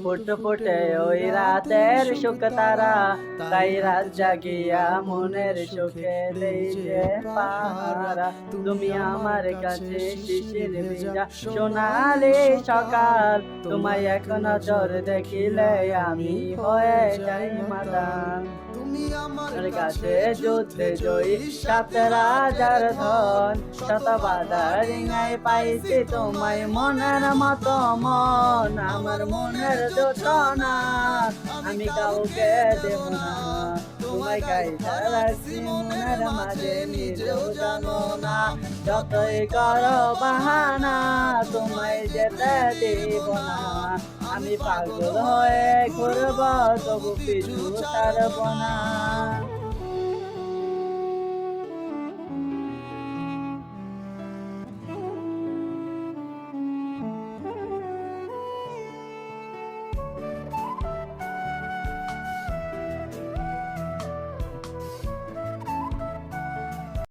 ফুটে ফুটে ওই রাতের সুখ তারা, তাই রাত জাগিয়া মনের সুখে দেই যে পাহারা। তুমি আমার কাছে শিশির ভিজা সোনালি সকাল, তোমায় এক নজর দেখিলে আমি হয়ে যাই মাতাল। তোমার কাছে যুদ্ধে জয়ী সাত রাজার ধন, শত বাধা রিঙাই পাইছি তোমায় মনের মতো মন। আমার মনের যোচনা আমি কাউকে দেব না, তোমায় কাইটা রাখছি মনের মাঝে নিজেও জানো না। যতই করো বাহানা তোমায় যেতে দিব না, আমি পাগল হয়ে ঘুরব তবু পিছু ছাড়ব না।